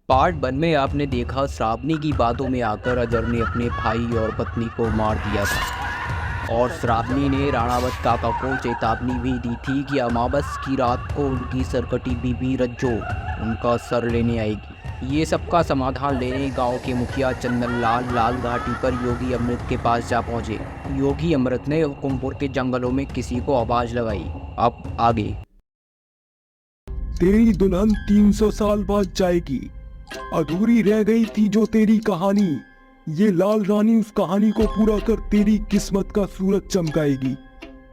Part 1 में आपने देखा श्रावणी की बातों में आकर अजर ने अपने भाई और पत्नी को मार दिया था और श्रावणी ने राणावत काका को चेतावनी भी दी थी कि अमावस की रात को उनकी सरकटी बीबी रज्जो उनका सर लेने आएगी। ये सबका समाधान लेने गांव के मुखिया चंदन लाल लाल घाटी पर योगी अमृत के पास जा पहुंचे। योगी अमृत ने हुकुमपुर के जंगलों में किसी को आवाज लगाई। अब आगे। तेरी दुल्हन 300 साल बाद जाएगी। अधूरी रह गई थी जो तेरी कहानी, ये लाल रानी उस कहानी को पूरा कर तेरी किस्मत का सूरज चमकाएगी।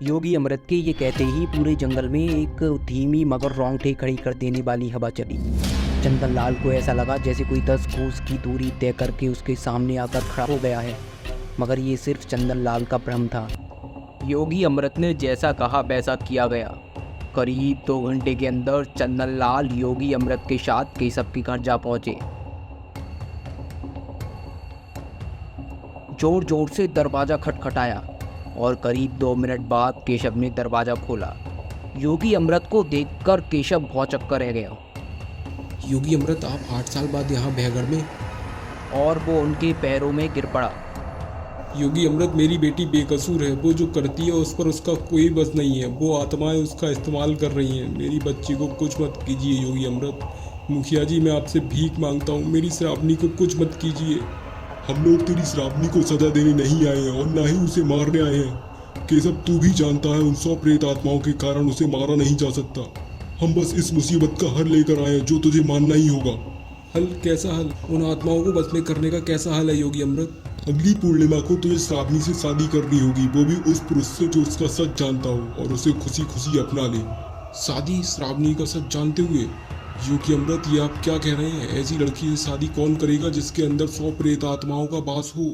योगी अमृत के ये कहते ही पूरे जंगल में एक धीमी मगर रोंगटे खड़ी कर देने वाली हवा चली। चंदन लाल को ऐसा लगा जैसे कोई 10 कोस की दूरी तय करके उसके सामने आकर खड़ा हो गया है, मगर ये सिर्फ चंदन लाल का भ्रम था। योगी अमृत ने जैसा कहा वैसा किया गया। करीब 2 घंटे के अंदर चंदन लाल योगी अमृत के साथ केशव के घर जा पहुंचे। जोर जोर से दरवाज़ा खटखटाया और करीब 2 मिनट बाद केशव ने दरवाज़ा खोला। योगी अमृत को देखकर केशव भौचक्का रह गया। योगी अमृत, आप 8 साल बाद यहाँ बहगढ़ में? और वो उनके पैरों में गिर पड़ा। योगी अमृत, मेरी बेटी बेकसूर है। वो जो करती है उस पर उसका कोई बस नहीं है। वो आत्माएं उसका इस्तेमाल कर रही हैं। मेरी बच्ची को कुछ मत कीजिए योगी अमृत। मुखिया जी, मैं आपसे भीख मांगता हूँ, मेरी श्रावणी को कुछ मत कीजिए। हम लोग तेरी श्रावणी को सजा देने नहीं आए हैं और ना ही उसे मारने आए हैं। केशव, तू भी जानता है उन 100 प्रेत आत्माओं के कारण उसे मारा नहीं जा सकता। हम बस इस मुसीबत का हल लेकर आए हैं जो तुझे मानना ही होगा। हल? कैसा हल? उन आत्माओं को बस में करने का कैसा हल है योगी अमृत? अगली पूर्णिमा को तुझे श्रावणी से शादी करनी होगी, वो भी उस पुरुष से जो उसका सच जानता हो और उसे खुशी खुशी अपना ले। शादी श्रावणी का सच जानते हुए? योगी अमृत, ये आप क्या कह रहे हैं? ऐसी लड़की से शादी कौन करेगा जिसके अंदर 100 प्रेत आत्माओं का वास हो?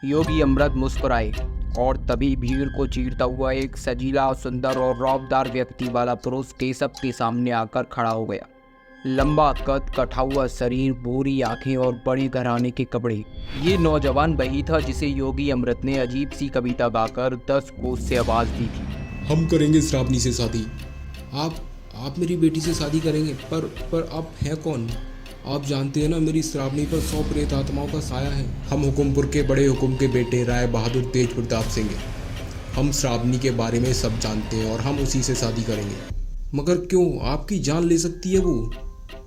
योगी अमृत मुस्कुराए और तभी भीड़ को चीरता हुआ एक सजीला, सुंदर और रौबदार व्यक्ति वाला पुरुष केशव के सामने आकर खड़ा हो गया। लंबा कद, कटा हुआ शरीर, भूरी आंखें और बड़े घराने के कपड़े। ये नौजवान वही था जिसे योगी अमृत ने अजीब सी कविता गाकर 10 कोस से आवाज दी थी। हम करेंगे श्रावणी से शादी। आप मेरी बेटी से शादी करेंगे? पर आप हैं कौन? आप जानते हैं ना, मेरी श्रावणी पर 100 प्रेत आत्माओं का साया है। हम हुकुमपुर के बड़े हुकुम के बेटे राय बहादुर तेज प्रताप सिंह हैं। हम श्रावणी के बारे में सब जानते हैं और हम उसी से शादी करेंगे। मगर क्यों? आपकी जान ले सकती है वो।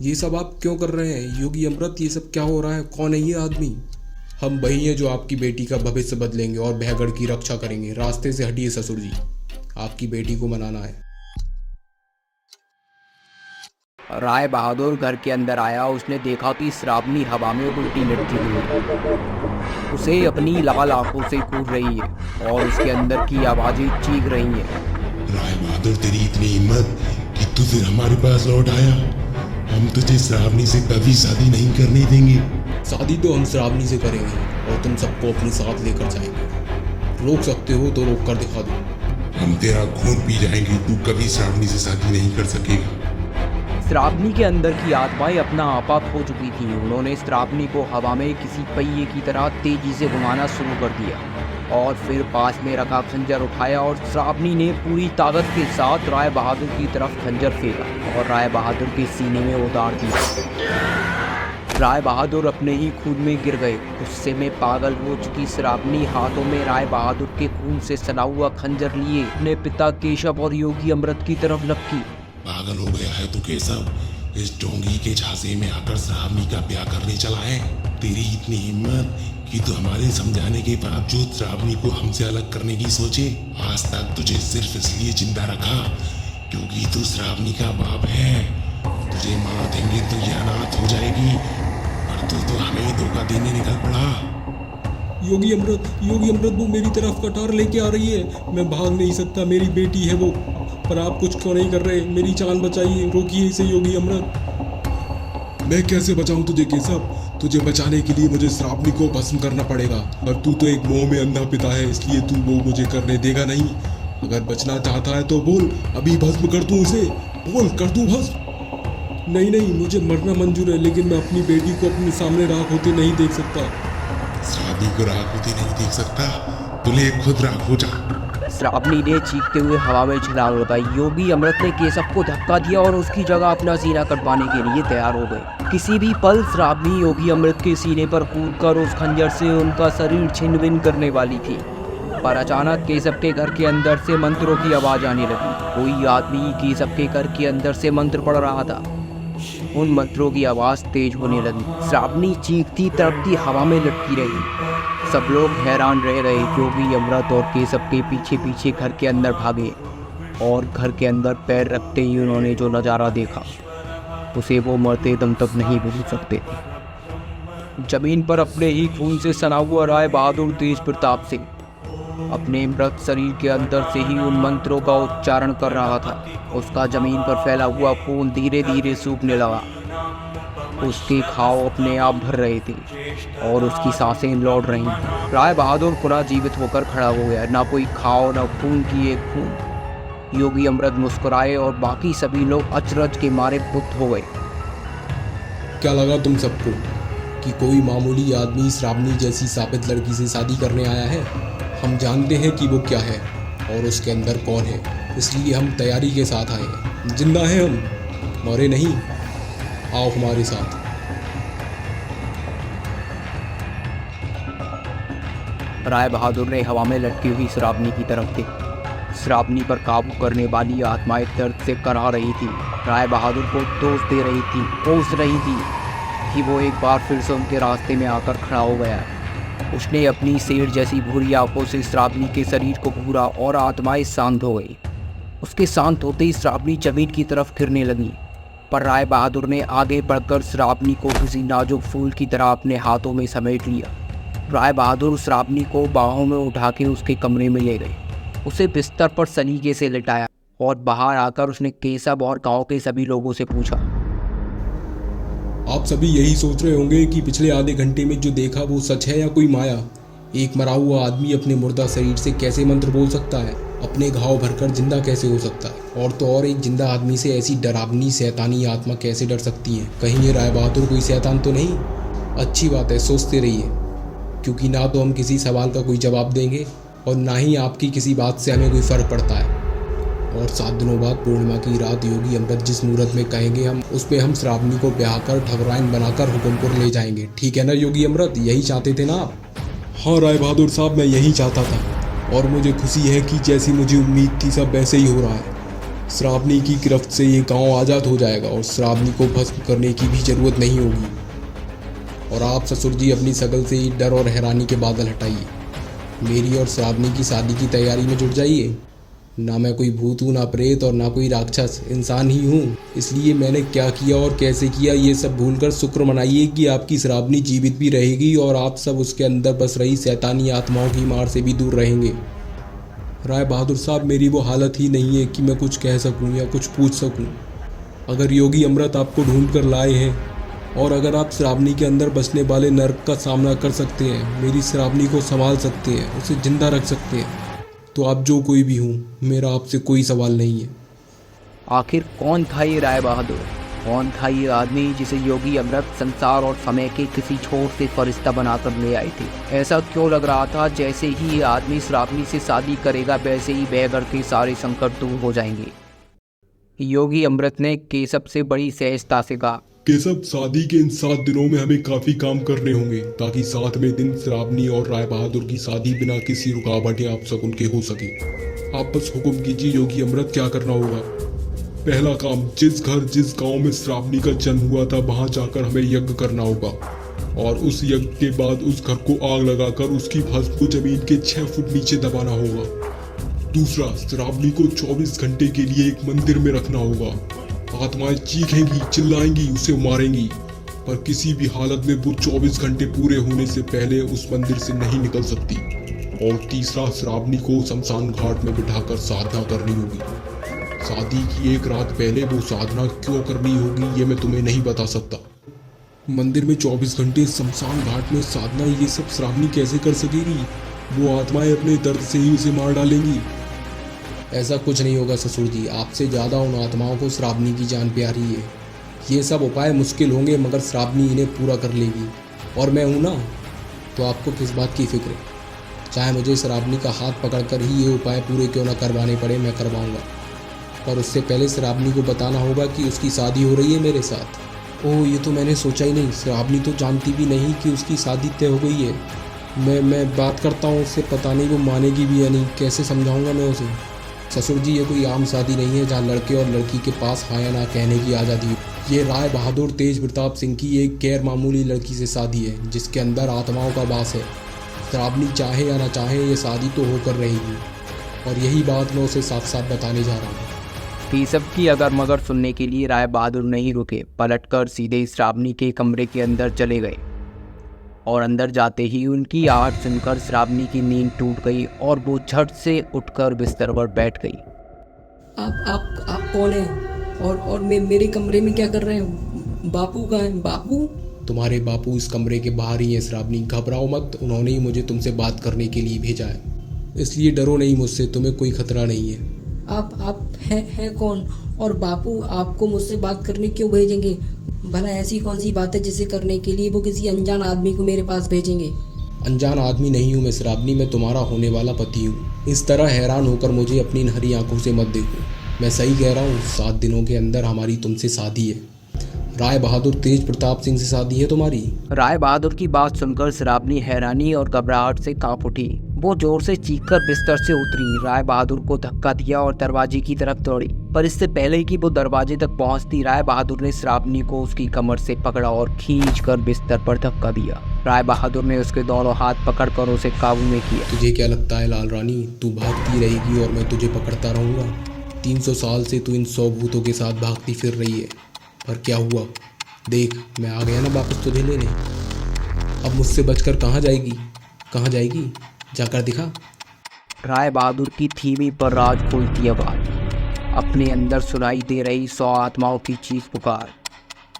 ये सब आप क्यों कर रहे हैं योगी अमृत? ये सब क्या हो रहा है? कौन है ये आदमी? हम वही हैं जो आपकी बेटी का भविष्य बदलेंगे और बहगढ़ की रक्षा करेंगे। रास्ते से हटिए ससुर जी, आपकी बेटी को मनाना है। राय बहादुर घर के अंदर आया। उसने देखा कि श्रावणी हवा में उल्टी लटकी हुई है। उसे अपनी लाल आंखों से कूद रही है और उसके अंदर की आवाजें चीख रही हैं। राय बहादुर, तेरी इतनी हिम्मत कि तू फिर हमारे पास लौट आया। हम तुझे श्रावणी से कभी शादी नहीं करने देंगे। शादी तो हम श्रावणी से करेंगे और तुम सबको अपने साथ लेकर जाएंगे। रोक सकते हो तो रोक कर दिखा दो। हम तेरा खून पी जाएंगे, तू कभी श्रावणी से शादी नहीं कर सकेगा। श्रावणी के अंदर की आत्माएं अपना आपा खो चुकी थी। उन्होंने श्रावणी को हवा में किसी पहिए की तरह तेजी से घुमाना शुरू कर दिया और फिर पास में रखा खंजर उठाया और श्रावणी ने पूरी ताकत के साथ राय बहादुर की तरफ खंजर फेंका और राय बहादुर के सीने में उतार दिया। राय बहादुर अपने ही खून में गिर गए। गुस्से में पागल हो चुकी श्रावणी हाथों में राय बहादुर के खून से सना हुआ खंजर लिए अपने पिता केशव और योगी अमृत की तरफ लपकी। पागल हो गया है तू केशव? इस डोंगी के झांसे में आकर श्रावणी का ब्याह करने चला है? तेरी इतनी हिम्मत कि तू हमारे समझाने के बावजूद श्रावणी को हमसे अलग करने की सोचे? आज तक तुझे सिर्फ इसलिए जिंदा रखा क्योंकि तू श्रावणी का बाप है। तुझे मार देंगे तो ये अनाथ हो जाएगी, पर तू तो हमें धोखा देने निकल पड़ा। योगी अमृत, वो मेरी तरफ कटार लेके आ रही है। मैं भाग नहीं सकता, मेरी बेटी है वो। पर आप कुछ क्यों नहीं कर रहे? मेरी जान बचाइए, रोकिए इसे योगी अमृत। मैं कैसे बचाऊं तुझे केशव? तुझे बचाने के लिए मुझे श्रावणी को भस्म करना पड़ेगा, और तू तो एक मोह में अंधा पिता है, इसलिए तू वो मुझे करने देगा नहीं। अगर बचना चाहता है तो बोल, अभी भस्म कर दूं उसे। बोल, कर दूं भस्म? नहीं, मुझे मरना मंजूर है, लेकिन मैं अपनी बेटी को अपने सामने राख होते नहीं देख सकता। श्रावणी को राख होते नहीं देख सकता? तुले खुद राख हो जा। श्रावणी ने चीखते हुए हवा में छलांग लगाई। योगी अमृत ने केशव को धक्का दिया और उसकी जगह अपना सीना कटवाने के लिए तैयार हो गए। किसी भी पल श्रावणी योगी अमृत के सीने पर कूदकर उस खंजर से उनका शरीर छिन्न भिन्न करने वाली थी। पर अचानक केशव के घर के अंदर से मंत्रों की आवाज़ आने लगी। कोई आदमी केशव के घर के अंदर से मंत्र पढ़ रहा था। उन मंत्रों की आवाज़ तेज होने लगी। श्रावणी चीखती तड़पती हवा में लटकी रही। सब लोग हैरान रह गए। योगी अमृत और केशव के पीछे पीछे घर के अंदर भागे और घर के अंदर पैर रखते ही उन्होंने जो नज़ारा देखा उसे वो मरते दम तक नहीं भूल सकते थे। जमीन पर अपने ही खून से सना हुआ राय बहादुर तेज प्रताप सिंह अपने मृत शरीर के अंदर से ही उन मंत्रों का उच्चारण कर रहा था। उसका जमीन पर फैला हुआ खून धीरे धीरे सूखने लगा। उसके घाव अपने आप भर रहे थे और उसकी सांसें लौट रही थीं। राय बहादुर पुनः जीवित होकर खड़ा हो गया। ना कोई घाव न खून की एक खून। योगी अमृत मुस्कुराए और बाकी सभी लोग अचरज के मारे पुत हो गए। क्या लगा तुम सबको कि कोई मामूली आदमी श्रावणी जैसी साबित लड़की से शादी करने आया है? हम जानते हैं कि वो क्या है और उसके अंदर कौन है, इसलिए हम तैयारी के साथ आए हैं। जिंदा हैं हम, मरे नहीं। आओ हमारे साथ। राय बहादुर ने हवा में लटकी हुई श्रावणी की तरफ देखा। श्रावणी पर काबू करने वाली आत्माएं दर्द से करा रही थी। राय बहादुर को दोष दे रही थी, कोस रही थी कि वो एक बार फिर से उनके रास्ते में आकर खड़ा हो गया। उसने अपनी शेर जैसी भूरी आंखों से श्रावणी के शरीर को घूरा और आत्माएं शांत हो गई। उसके शांत होते ही श्रावणी जमीन की तरफ गिरने लगी, पर राय बहादुर ने आगे बढ़कर श्रावणी को किसी नाजुक फूल की तरह अपने हाथों में समेट लिया। राय बहादुर श्रावणी को बाहों में उठा के उसके कमरे में ले गए। उसे बिस्तर पर सलीके से लिटाया और बाहर आकर उसने केशव और गांव के सभी लोगों से पूछा। आप सभी यही सोच रहे होंगे कि पिछले आधे घंटे में जो देखा वो सच है या कोई माया। एक मरा हुआ आदमी अपने मुर्दा शरीर से कैसे मंत्र बोल सकता है? अपने घाव भरकर जिंदा कैसे हो सकता है? और तो और एक जिंदा आदमी से ऐसी डरावनी शैतानी आत्मा कैसे डर सकती है? कहीं ये राय बहादुर कोई शैतान तो नहीं? अच्छी बात है, सोचते रहिए, क्योंकि ना तो हम किसी सवाल का कोई जवाब देंगे और ना ही आपकी किसी बात से हमें कोई फ़र्क पड़ता है। और 7 दिनों बाद पूर्णिमा की रात योगी अमृत जिस मुहूर्त में कहेंगे हम उस पर हम श्रावणी को ब्याह कर ठकुराइन बनाकर हुकुमपुर ले जाएंगे। ठीक है ना योगी अमृत? यही चाहते थे ना आप? हाँ राय बहादुर साहब, मैं यही चाहता था और मुझे खुशी है कि जैसी मुझे उम्मीद थी सब वैसे ही हो रहा है। श्रावणी की गिरफ्त से ये गांव आज़ाद हो जाएगा और श्रावणी को भस्म करने की भी ज़रूरत नहीं होगी। और आप ससुर जी अपनी शकल से ही डर और हैरानी के बादल हटाइए। मेरी और श्रावणी की शादी की तैयारी में जुट जाइए। ना मैं कोई भूत हूँ, ना प्रेत और ना कोई राक्षस, इंसान ही हूँ। इसलिए मैंने क्या किया और कैसे किया ये सब भूलकर शुक्र मनाइए कि आपकी श्रावणी जीवित भी रहेगी और आप सब उसके अंदर बस रही शैतानी आत्माओं की मार से भी दूर रहेंगे। राय बहादुर साहब, मेरी वो हालत ही नहीं है कि मैं कुछ कह सकूं या कुछ पूछ सकूं। अगर योगी अमृत आपको ढूंढ कर लाए हैं और अगर आप श्रावणी के अंदर बसने वाले नर्क का सामना कर सकते हैं, मेरी श्रावणी को संभाल सकते हैं, उसे जिंदा रख सकते हैं, तो आप जो कोई भी हूँ, मेरा आपसे कोई सवाल नहीं है। आखिर कौन था ये राय बहादुर? कौन था ये आदमी जिसे योगी अमृत संसार और समय के किसी छोर से फरिश्ता बनाकर ले आए थे? ऐसा क्यों लग रहा था जैसे ही ये आदमी श्रावणी से शादी करेगा वैसे ही बेघर के सारे संकट दूर हो जाएंगे। योगी अमृत ने केशव से बड़ी सहजता से कहा, केशव, शादी के इन 7 दिनों में हमें काफी काम करने होंगे ताकि 7वें दिन श्रावणी और राय बहादुर की शादी बिना किसी रुकावट या अपशकुन के हो सके। आप बस हुक्म कीजिए योगी अमृत, क्या करना होगा? पहला काम, जिस घर जिस गांव में श्रावणी का जन्म हुआ था वहां जाकर हमें यज्ञ करना होगा और उस यज्ञ के बाद उस घर को आग लगाकर उसकी भस्म को जमीन के 6 फुट नीचे दबाना होगा। दूसरा, श्रावणी को 24 घंटे के लिए एक मंदिर में रखना होगा। आत्माएं चीखेंगी, चिल्लाएंगी, उसे मारेंगी, पर किसी भी हालत में वो 24 घंटे पूरे होने से पहले उस मंदिर से नहीं निकल सकती। और तीसरा, श्रावणी को शमशान घाट में बिठाकर साधना करनी होगी। शादी की 1 रात पहले वो साधना क्यों करनी होगी ये मैं तुम्हें नहीं बता सकता। मंदिर में 24 घंटे, शमशान घाट में साधना, ये सब श्रावणी कैसे कर सकेगी? वो आत्माएं अपने दर्द से ही उसे मार डालेंगी। ऐसा कुछ नहीं होगा ससुर जी, आपसे ज़्यादा उन आत्माओं को श्रावणी की जान प्यारी है। ये सब उपाय मुश्किल होंगे मगर श्रावणी इन्हें पूरा कर लेगी। और मैं हूँ ना, तो आपको किस बात की फिक्र है? चाहे मुझे श्रावणी का हाथ पकड़कर ही ये उपाय पूरे क्यों ना करवाने पड़े, मैं करवाऊँगा। पर उससे पहले श्रावणी को बताना होगा कि उसकी शादी हो रही है मेरे साथ। ओह, ये तो मैंने सोचा ही नहीं। श्रावणी तो जानती भी नहीं कि उसकी शादी तय हो गई है। मैं बात करता हूँ उससे, पता नहीं वो मानेगी भी या नहीं। कैसे समझाऊंगा मैं उसे? ससुर जी, ये कोई आम शादी नहीं है जहाँ लड़के और लड़की के पास हाँ या ना कहने की आज़ादी हो। ये राय बहादुर तेज प्रताप सिंह की एक गैर मामूली लड़की से शादी है जिसके अंदर आत्माओं का वास है। श्रावणी चाहे या ना चाहे, ये शादी तो होकर रहेगी, और यही बात मैं उसे साफ साफ बताने जा रहा हूँ। ये सब की अगर मगर सुनने के लिए राय बहादुर नहीं रुके, पलटकर सीधे श्रावणी के कमरे के अंदर चले गए। और अंदर जाते ही उनकी आहट सुनकर श्रावणी की नींद टूट गई और वो झट से उठकर बिस्तर पर बैठ गई। आप कौन हैं? और मेरे कमरे में क्या कर रहे हैं? बापू कहाँ हैं? बापू? तुम्हारे बापू इस कमरे के बाहर ही हैं श्रावणी, घबराओ मत। उन्होंने ही मुझे तुमसे बात करने के लिए भेजा है, इसलिए डरो नहीं मुझसे, तुम्हें कोई खतरा नहीं है। आप हैं कौन? और बापू आपको मुझसे बात करने क्यों भेजेंगे? भला ऐसी कौन सी बात है जिसे करने के लिए वो किसी अनजान आदमी को मेरे पास भेजेंगे? अनजान आदमी नहीं हूँ मैं श्रावणी, मैं तुम्हारा होने वाला पति हूँ। इस तरह हैरान होकर मुझे अपनी नहरी आंखों से मत देखो, मैं सही कह रहा हूँ। 7 दिनों के अंदर हमारी तुमसे शादी है। राय बहादुर तेज प्रताप सिंह से शादी है तुम्हारी। राय बहादुर की बात सुनकर श्रावणी हैरानी और घबराहट से कांप उठी। वो जोर से चीखकर बिस्तर से उतरी, राय बहादुर को धक्का दिया और दरवाजे की तरफ दौड़ी। पर इससे पहले कि वो दरवाजे तक पहुंचती, राय बहादुर ने श्रावणी को उसकी कमर से पकड़ा और खींचकर बिस्तर पर धक्का दिया। राय बहादुर ने उसके दोनों हाथ पकड़कर उसे काबू में किया। तुझे क्या लगता है लाल रानी, तू भागती रहेगी और मैं तुझे पकड़ता रहूँगा? 300 साल से तू इन 100 भूतों के साथ भागती फिर रही है, पर क्या हुआ? देख, मैं आ गया ना वापस तुझे लेने। अब मुझसे बचकर कहाँ जाएगी? जाकर दिखा। राय बहादुर की थीवी पर राज खोलती आवाज, अपने अंदर सुनाई दे रही 100 आत्माओं की चीख पुकार,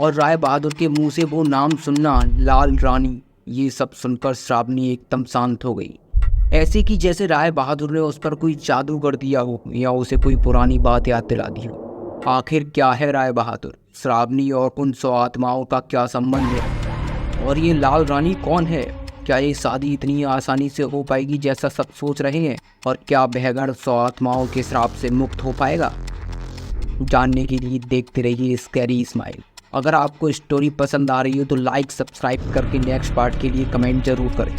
और राय बहादुर के मुंह से वो नाम सुनना, लाल रानी। ये सब सुनकर श्रावणी एकदम शांत हो गई, ऐसे कि जैसे राय बहादुर ने उस पर कोई जादू कर दिया हो या उसे कोई पुरानी बात याद दिला दी हो। आखिर क्या है राय बहादुर, श्रावणी और उन 100 आत्माओं का क्या संबंध है? और ये लाल रानी कौन है? क्या ये शादी इतनी आसानी से हो पाएगी जैसा सब सोच रहे हैं? और क्या बहगढ़ 100 आत्माओं के श्राप से मुक्त हो पाएगा? जानने के लिए देखते रहिए स्कैरी स्माइल। अगर आपको स्टोरी पसंद आ रही हो तो लाइक सब्सक्राइब करके नेक्स्ट पार्ट के लिए कमेंट जरूर करें।